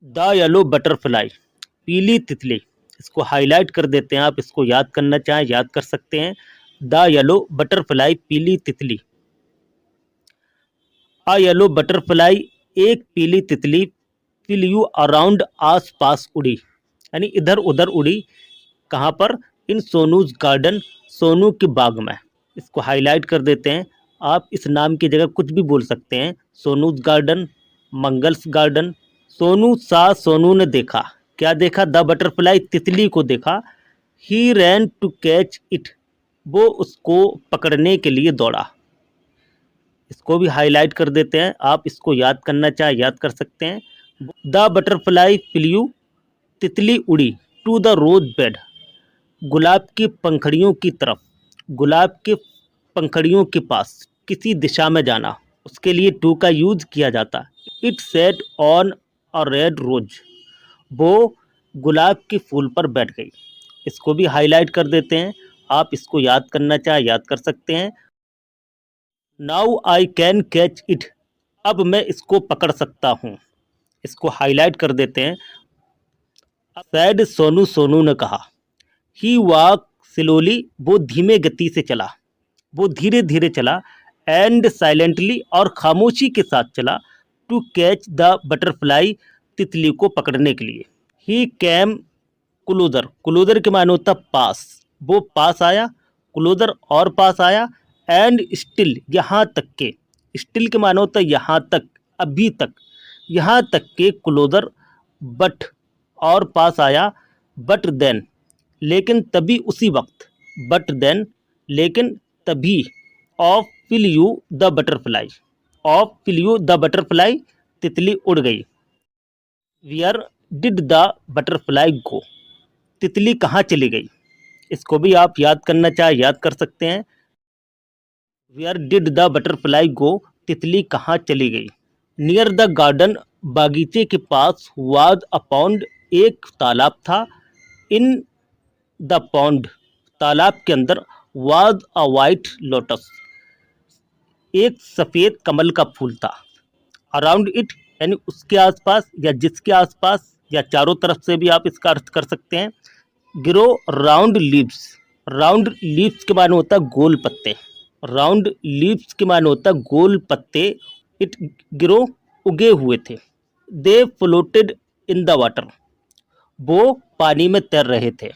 The yellow butterfly, पीली तितली। इसको हाईलाइट कर देते हैं, आप इसको याद करना चाहें याद कर सकते हैं। द येलो बटरफ्लाई, पीली तितली। अ येलो बटरफ्लाई, एक पीली तितली। फिल यू अराउंड, आस पास उड़ी, यानी इधर उधर उड़ी। कहाँ पर? इन सोनूज गार्डन, सोनू के बाग में। इसको हाईलाइट कर देते हैं, आप इस नाम की जगह कुछ भी बोल सकते हैं। सोनूज गार्डन, मंगल्स गार्डन। सोनू सा, सोनू ने देखा। क्या देखा? द बटरफ्लाई, तितली को देखा। ही रैन टू कैच इट, वो उसको पकड़ने के लिए दौड़ा। इसको भी हाईलाइट कर देते हैं, आप इसको याद करना चाहे याद कर सकते हैं। द बटरफ्लाई फ्ल्यू, तितली उड़ी। टू द रोज बेड, गुलाब की पंखड़ियों की तरफ, गुलाब के पंखड़ियों के पास, किसी दिशा में जाना, उसके लिए टू का यूज किया जाता। It sat on a red rose, वो गुलाब के फूल पर बैठ गई। इसको भी हाईलाइट कर देते हैं, आप इसको याद करना चाहे याद कर सकते हैं। Now I can catch it, अब मैं इसको पकड़ सकता हूँ। इसको हाईलाइट कर देते हैं। सैड सोनू, सोनू ने कहा। ही वॉक स्लोली, वो धीमे गति से चला, वो धीरे धीरे चला। एंड साइलेंटली, और खामोशी के साथ चला। टू कैच द बटरफ्लाई, तितली को पकड़ने के लिए। ही कैम क्लोजर, क्लोजर के माने होता पास, वो पास आया। क्लोजर, और पास आया। एंड स्टिल, यहाँ तक के, स्टिल के माने होता यहाँ तक, अभी तक, यहाँ तक के क्लोजर। बट, और पास आया। बट देन, लेकिन तभी, उसी वक्त। बट देन, लेकिन तभी। Off flew the butterfly, off flew the butterfly, तितली उड़ गई। Where did the butterfly go, तितली कहाँ चली गई। इसको भी आप याद करना चाहे याद कर सकते हैं। Where did the butterfly go, तितली कहाँ चली गई। नियर द गार्डन, बागीचे के पास। वाज अ पॉन्ड, एक तालाब था। इन द पॉन्ड, तालाब के अंदर। वाज अ वाइट लोटस, एक सफ़ेद कमल का फूल था। अराउंड इट, यानी उसके आसपास या जिसके आसपास या चारों तरफ से भी आप इसका अर्थ कर सकते हैं। Grow round leaves, round leaves के माने होता है गोल पत्ते। राउंड लीव्स के माने होता है गोल पत्ते। इट ग्रो, उगे हुए थे। दे फ्लोटेड इन द वाटर, वो पानी में तैर रहे थे।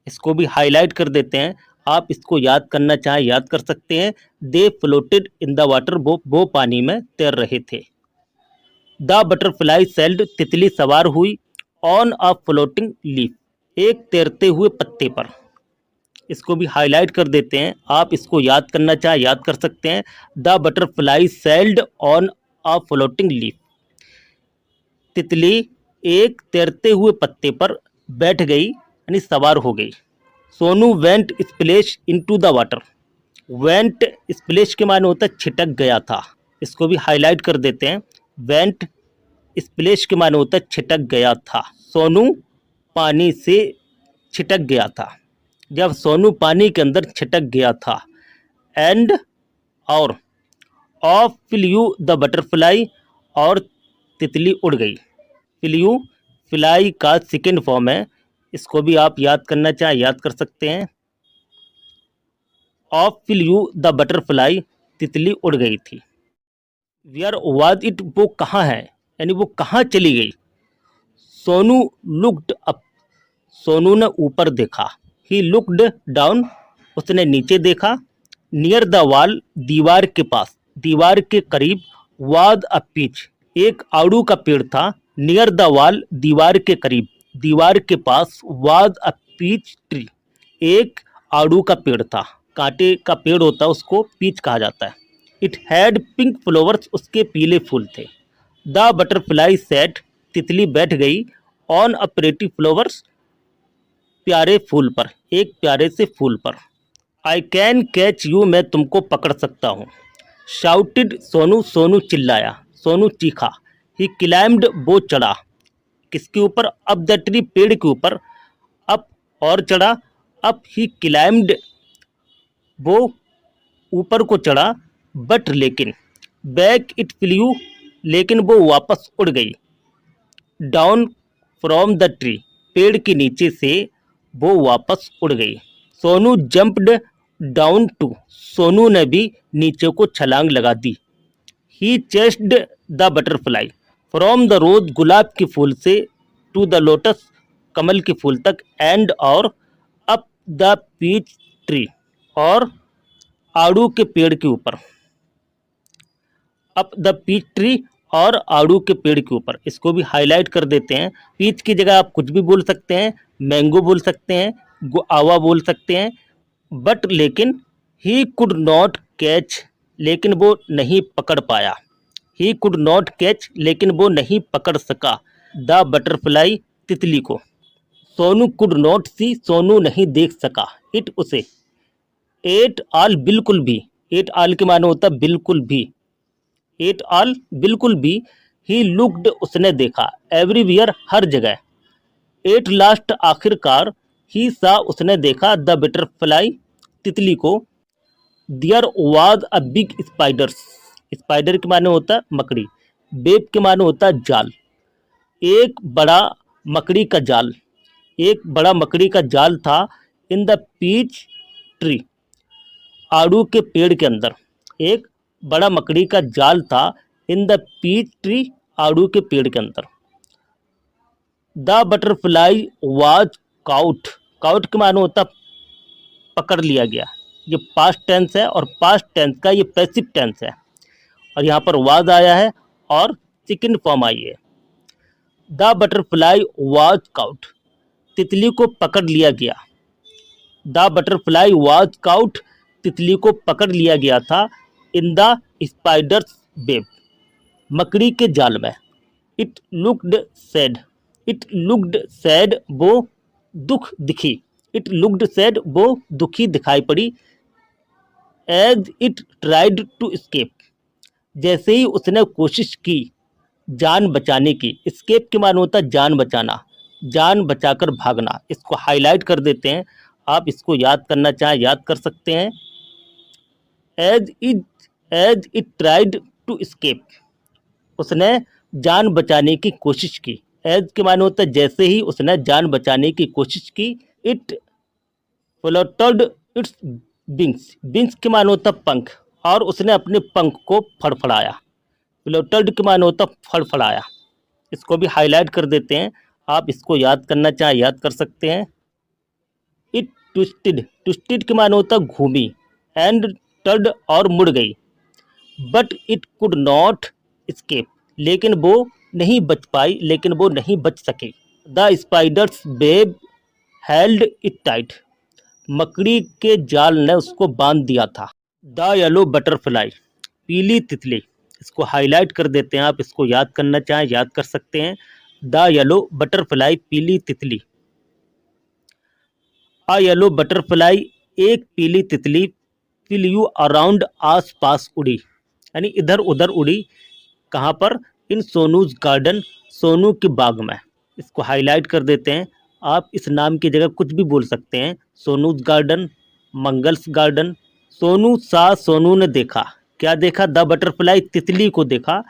इसको भी हाईलाइट कर देते हैं, आप इसको याद करना चाहे याद कर सकते हैं। दे फ्लोटेड इन द वाटर, वो पानी में तैर रहे थे। द बटरफ्लाई सेल्ड, तितली सवार हुई। ऑन अ फ्लोटिंग लीफ, एक तैरते हुए पत्ते पर। इसको भी हाईलाइट कर देते हैं, आप इसको याद करना चाहे याद कर सकते हैं। The butterfly sailed on a floating leaf, तितली एक तैरते हुए पत्ते पर बैठ गई, यानी सवार हो गई। Sonu went splash into the water, went splash के माने होता है छिटक गया था। इसको भी हाईलाइट कर देते हैं। वेंट स्प्लैश के माने होता है छिटक गया था। सोनू पानी से छिटक गया था, जब सोनू पानी के अंदर छिटक गया था। एंड, और। ऑफ फ्ल्यू द बटरफ्लाई, और तितली उड़ गई। फ्ल्यू, फ्लाई का सेकेंड फॉर्म है, इसको भी आप याद करना चाहे याद कर सकते हैं। ऑफ फ्ल्यू द बटरफ्लाई, तितली उड़ गई थी। वेयर वाज इट, वो कहाँ है, यानी वो कहाँ चली गई। सोनू लुक्ड अप, सोनू ने ऊपर देखा। ही लुक्ड डाउन, उसने नीचे देखा। नियर द वॉल, दीवार के पास, दीवार के करीब। वाज अ पीच, एक आड़ू का पेड़ था। नियर द वॉल, दीवार के करीब, दीवार के पास। वाज अ पीच ट्री, एक आड़ू का पेड़ था। कांटे का पेड़ होता है, उसको पीच कहा जाता है। इट हैड पिंक फ्लावर्स, उसके पीले फूल थे। द बटरफ्लाई सेट, तितली बैठ गई। ऑन अ प्रेटी फ्लावर्स, प्यारे फूल पर, एक प्यारे से फूल पर। आई कैन कैच यू, मैं तुमको पकड़ सकता हूँ। शाउटेड सोनू, सोनू चिल्लाया, सोनू चीखा। ही क्लाइम्ड, वो चढ़ा। किसके ऊपर? अप द ट्री, पेड़ के ऊपर। अप, और चढ़ा। अप ही क्लाइम्ड, वो ऊपर को चढ़ा। बट, लेकिन। बैक इट फ्ल्यू, लेकिन वो वापस उड़ गई। डाउन फ्रॉम द ट्री, पेड़ के नीचे से वो वापस उड़ गई। Sonu jumped down too, Sonu ने भी नीचे को छलांग लगा दी। He chased the butterfly from the rose, गुलाब के फूल से, टू द लोटस, कमल के फूल तक, एंड और अप द पीच ट्री, और आड़ू के पेड़ के ऊपर। अप द पीच ट्री और आड़ू के पेड़ के ऊपर, इसको भी हाईलाइट कर देते हैं। पीच की जगह आप कुछ भी बोल सकते हैं, मैंगो बोल सकते हैं, गुआवा बोल सकते हैं, बट लेकिन ही कुड नॉट कैच, लेकिन वो नहीं पकड़ पाया। ही कुड नॉट कैच, लेकिन वो नहीं पकड़ सका द बटरफ्लाई, तितली को। सोनू कुड नॉट सी, सोनू नहीं देख सका, इट उसे। एट ऑल, बिल्कुल भी, एट ऑल के माने होता बिल्कुल भी, एट ऑल बिल्कुल भी। ही लुक्ड, उसने देखा, एवरीवेयर हर जगह। एट लास्ट, आखिरकार। ही सा, उसने देखा, द बटरफ्लाई, तितली को। There was a big spiders, spider के माने होता मकड़ी, वेब के माने होता जाल। एक बड़ा मकड़ी का जाल, एक बड़ा मकड़ी का जाल था, इन द पीच ट्री, आड़ू के पेड़ के अंदर। एक बड़ा मकड़ी का जाल था, इन द पीच ट्री, आड़ू के पेड़ के अंदर। The butterfly was cout, cout के मानो होता पकड़ लिया गया। ये पास्ट टेंस है और पास्ट टेंस का ये पैसिव टेंस है, और यहाँ पर वाज आया है और सेकंड फॉर्म आई है। द बटरफ्लाई वाज काउट, तितली को पकड़ लिया गया। द बटरफ्लाई वाज काउट, तितली को पकड़ लिया गया था, इन द स्पाइडर्स वेब, मकड़ी के जाल में। It looked sad, it looked sad, वो दुख दिखी। इट लुक्ड सैड, वो दुखी दिखाई पड़ी। As it tried to escape, जैसे ही उसने कोशिश की जान बचाने की। एस्केप के माने होता जान बचाना, जान बचाकर भागना। इसको हाईलाइट कर देते हैं, आप इसको याद करना चाहें याद कर सकते हैं। As it tried to escape, उसने जान बचाने की कोशिश की। एज के माने होता है जैसे ही उसने जान बचाने की कोशिश की। It fluttered its wings, wings के माने होता पंख, और उसने अपने पंख को फड़फड़ाया। फ्लटर्ड के माने होता फड़फड़ाया। इसको भी हाईलाइट कर देते हैं, आप इसको याद करना चाहें याद कर सकते हैं। इट ट्विस्टेड, ट्विस्टेड के माने होता घूमी, एंड टर्ड, और मुड़ गई। But it could not escape, लेकिन वो नहीं बच पाई, लेकिन वो नहीं बच सकी। The spiders web held it tight, मकड़ी के जाल ने उसको बांध दिया था। द येलो बटरफ्लाई, पीली तितली, इसको हाईलाइट कर देते हैं, आप इसको याद करना चाहें याद कर सकते हैं। द येलो बटरफ्लाई, पीली तितली। अ येलो बटरफ्लाई, एक पीली तितली, फिल यू अराउंड, आस पास उड़ी, यानी इधर उधर उड़ी। कहाँ पर? इन सोनूज गार्डन, सोनू के बाग में। इसको हाईलाइट कर देते हैं, आप इस नाम की जगह कुछ भी बोल सकते हैं। सोनूज गार्डन, मंगल्स गार्डन। सोनू सा, सोनू ने देखा, क्या देखा? द बटरफ्लाई, तितली को देखा।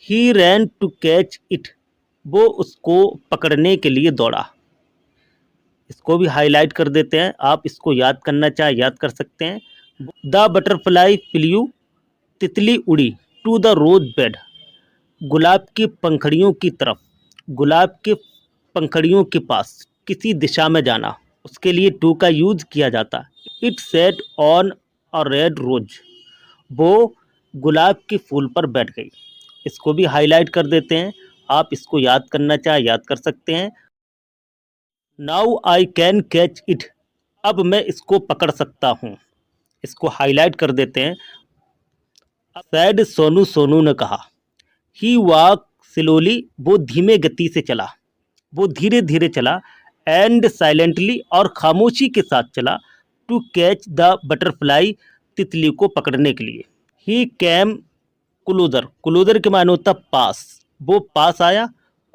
ही रैन टू कैच इट, वो उसको पकड़ने के लिए दौड़ा। इसको भी हाईलाइट कर देते हैं, आप इसको याद करना चाहे याद कर सकते हैं। द बटरफ्लाई फ्लू, तितली उड़ी, टू द रोज बेड, गुलाब की पंखड़ियों की तरफ, गुलाब के पंखड़ियों के पास, किसी दिशा में जाना, उसके लिए टू का यूज किया जाता। It sat on a red rose, वो गुलाब के फूल पर बैठ गई। इसको भी हाईलाइट कर देते हैं, आप इसको याद करना चाहे याद कर सकते हैं। Now I can catch it, अब मैं इसको पकड़ सकता हूँ। इसको हाईलाइट कर देते हैं। सैड सोनू, सोनू ने कहा। ही वॉक स्लोली, वो धीमे गति से चला, वो धीरे धीरे चला। एंड साइलेंटली, और खामोशी के साथ चला। टू कैच द बटरफ्लाई, तितली को पकड़ने के लिए। ही कैम क्लोजर, क्लोजर के माने होता पास, वो पास आया।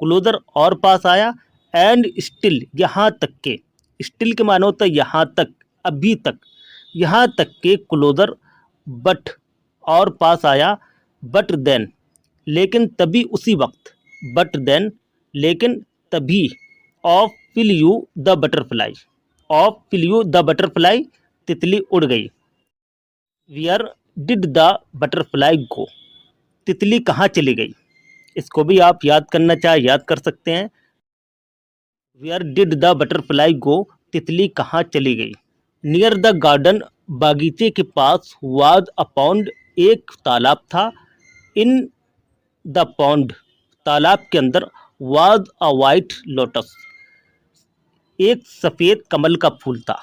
क्लोजर, और पास आया। एंड स्टिल, यहाँ तक के, स्टिल के माने होता यहाँ तक, अभी तक, यहाँ तक के क्लोजर। बट, और पास आया। बट देन, लेकिन तभी उसी वक्त। बट देन, लेकिन तभी off flew the butterfly, off flew the butterfly, तितली उड़ गई। Where did the butterfly go, तितली कहाँ चली गई। इसको भी आप याद करना चाहे याद कर सकते हैं। Where did the butterfly go, तितली कहाँ चली गई। नियर द गार्डन, बागीचे के पास, वाज अ पॉन्ड, एक तालाब था। इन द पॉन्ड, तालाब के अंदर, वाज अ वाइट लोटस, एक सफ़ेद कमल का फूल था।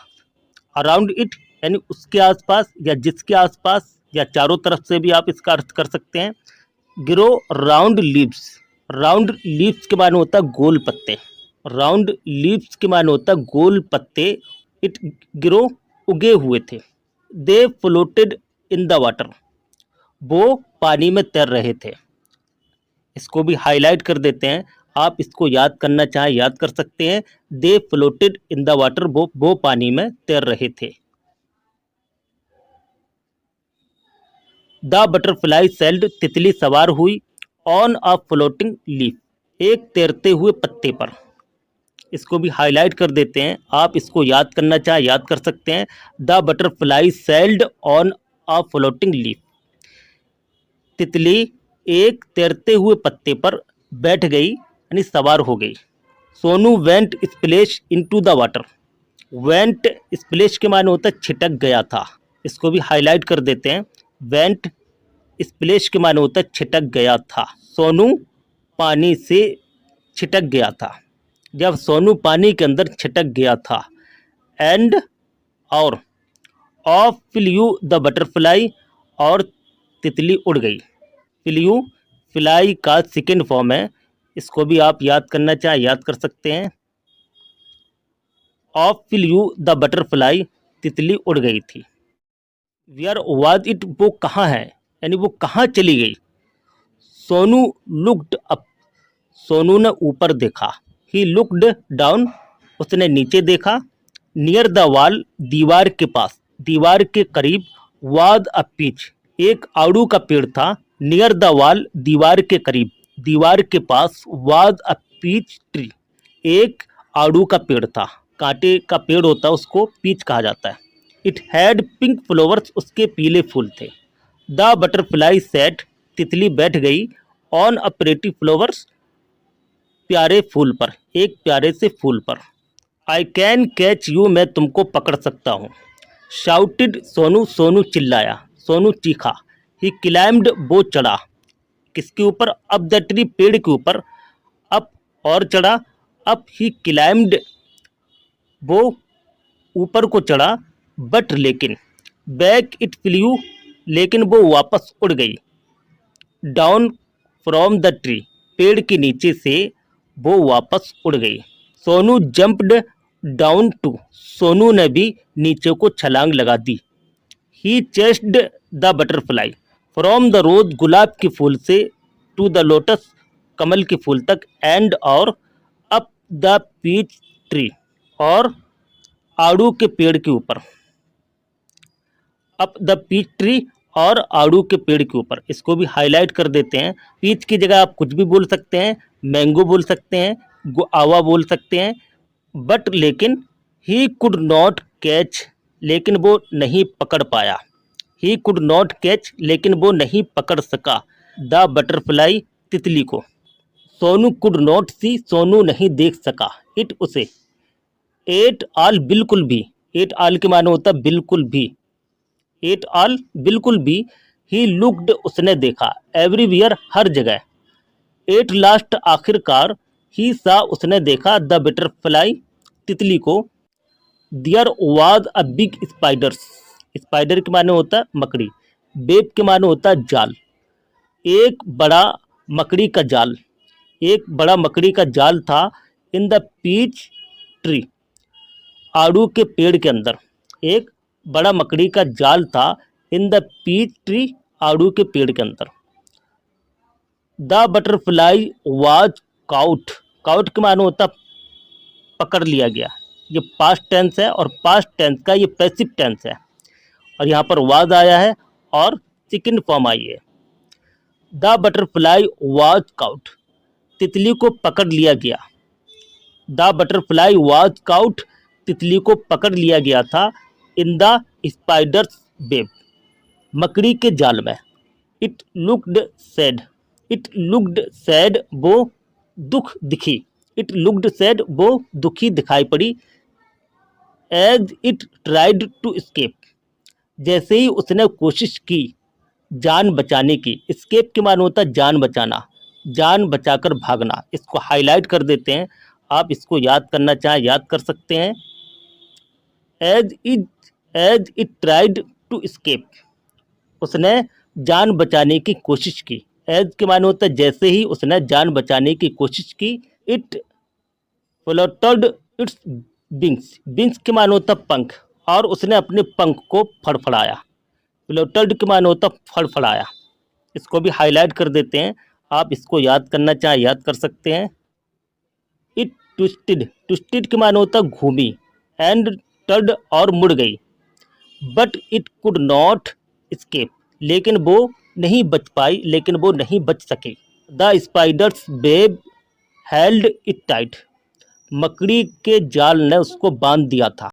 अराउंड इट, यानी उसके आसपास या जिसके आसपास या चारों तरफ से भी आप इसका अर्थ कर सकते हैं। Grow round leaves, round leaves के माने होता है गोल पत्ते, राउंड लीव्स के माने होता है गोल पत्ते। इट ग्रो, उगे हुए थे। दे फ्लोटेड इन द वाटर, वो पानी में तैर रहे थे। इसको भी हाईलाइट कर देते हैं, आप इसको याद करना चाहें याद कर सकते हैं। दे फ्लोटेड इन द वाटर, वो पानी में तैर रहे थे। द बटरफ्लाई सेल्ड, तितली सवार हुई। ऑन अ फ्लोटिंग लीफ, एक तैरते हुए पत्ते पर। इसको भी हाईलाइट कर देते हैं, आप इसको याद करना चाहे याद कर सकते हैं। The butterfly sailed on a floating leaf, तितली एक तैरते हुए पत्ते पर बैठ गई यानी सवार हो गई। Sonu went splash into the water, went splash के माने होता है छिटक गया था। इसको भी हाईलाइट कर देते हैं। वेंट स्प्लैश के माने होता है छिटक गया था। सोनू पानी से छिटक गया था, जब सोनू पानी के अंदर छिटक गया था। एंड, और, off flew the butterfly, और तितली उड़ गई। फिल यू फ्लाई का सेकेंड फॉर्म है, इसको भी आप याद करना चाहे याद कर सकते हैं। Off flew the butterfly, तितली उड़ गई थी। वेयर वाज इट, वो कहाँ है, यानी वो कहाँ चली गई। सोनू लुक्ड अप, सोनू ने ऊपर देखा। ही लुक्ड डाउन, उसने नीचे देखा। नियर द वॉल, दीवार के पास, दीवार के करीब। वाज अ पीच, एक आड़ू का पेड़ था। नियर द वॉल, दीवार के करीब, दीवार के पास। वाज अ पीच ट्री, एक आड़ू का पेड़ था। कांटे का पेड़ होता है उसको पीच कहा जाता है। इट हैड पिंक फ्लावर्स, उसके पीले फूल थे। द बटरफ्लाई सेट, तितली बैठ गई। ऑन अ प्रेटी फ्लावर्स, प्यारे फूल पर, एक प्यारे से फूल पर। आई कैन कैच यू, मैं तुमको पकड़ सकता हूँ। शाउटेड सोनू, सोनू चिल्लाया, सोनू चीखा। ही क्लाइम्ड, वो चढ़ा। किसके ऊपर, अप द ट्री, पेड़ के ऊपर। अप, और चढ़ा। अप ही क्लाइम्ड, वो ऊपर को चढ़ा। बट लेकिन, बैक इट फ्लू, लेकिन वो वापस उड़ गई। डाउन फ्रॉम द ट्री, पेड़ के नीचे से वो वापस उड़ गई। Sonu jumped down too, Sonu ने भी नीचे को छलांग लगा दी। He chased the butterfly, from the rose, गुलाब के फूल से। टू द लोटस, कमल के फूल तक। एंड, और, अप द पीच ट्री, और आड़ू के पेड़ के ऊपर। अप द पीच ट्री, और आड़ू के पेड़ के ऊपर। इसको भी हाईलाइट कर देते हैं। पीच की जगह आप कुछ भी बोल सकते हैं, मैंगो बोल सकते हैं, गुआवा बोल सकते हैं। बट लेकिन, ही कुड नॉट कैच, लेकिन वो नहीं पकड़ पाया। ही कुड नॉट कैच, लेकिन वो नहीं पकड़ सका। द बटरफ्लाई, तितली को। सोनू कुड नॉट सी, सोनू नहीं देख सका। इट, उसे। एट ऑल, बिल्कुल भी, एट ऑल के माने होता बिल्कुल भी। एट ऑल, बिल्कुल भी। ही लुक्ड, उसने देखा। एवरीवेयर, हर जगह। एट लास्ट, आखिरकार। ही सा, उसने देखा। द बटरफ्लाई, तितली को। There was a big spiders, spider के माने होता है मकड़ी। वेब के माने होता है जाल, एक बड़ा मकड़ी का जाल, एक बड़ा मकड़ी का जाल था। इन द पीच ट्री, आड़ू के पेड़ के अंदर, एक बड़ा मकड़ी का जाल था। इन द पीच ट्री, आड़ू के पेड़ के अंदर। The butterfly was cout, cout के माने होता पकड़ लिया गया। ये पास्ट टेंस है और पास्ट टेंस का ये पैसिव टेंस है, और यहाँ पर वाज आया है और सेकंड फॉर्म आई है। द बटरफ्लाई वाज काउट, तितली को पकड़ लिया गया। द बटरफ्लाई वॉज काउट, तितली को पकड़ लिया गया था। इन द स्पाइडर्स वेब, मकड़ी के जाल में। It looked sad, it looked sad, वो दुख दिखी। इट लुक्ड सैड, वो दुखी दिखाई पड़ी। As it tried to escape, जैसे ही उसने कोशिश की जान बचाने की। स्केप के माने होता है जान बचाना, जान बचाकर भागना। इसको हाईलाइट कर देते हैं, आप इसको याद करना चाहें याद कर सकते हैं। As it tried to escape, उसने जान बचाने की कोशिश की। एज के माने होता है जैसे ही उसने जान बचाने की कोशिश की। It fluttered its wings, wings के माने होता है पंख, और उसने अपने पंख को फड़फड़ाया। फ्लटर्ड के माने होता है फड़फड़ाया। इसको भी हाईलाइट कर देते हैं, आप इसको याद करना चाहें याद कर सकते हैं। इट ट्विस्टेड, ट्विस्टेड के माने होता है घूमी। एंड टर्ड, और मुड़ गई। But it could not escape, लेकिन वो नहीं बच पाई, लेकिन वो नहीं बच सकी। The spiders web held it tight, मकड़ी के जाल ने उसको बांध दिया था।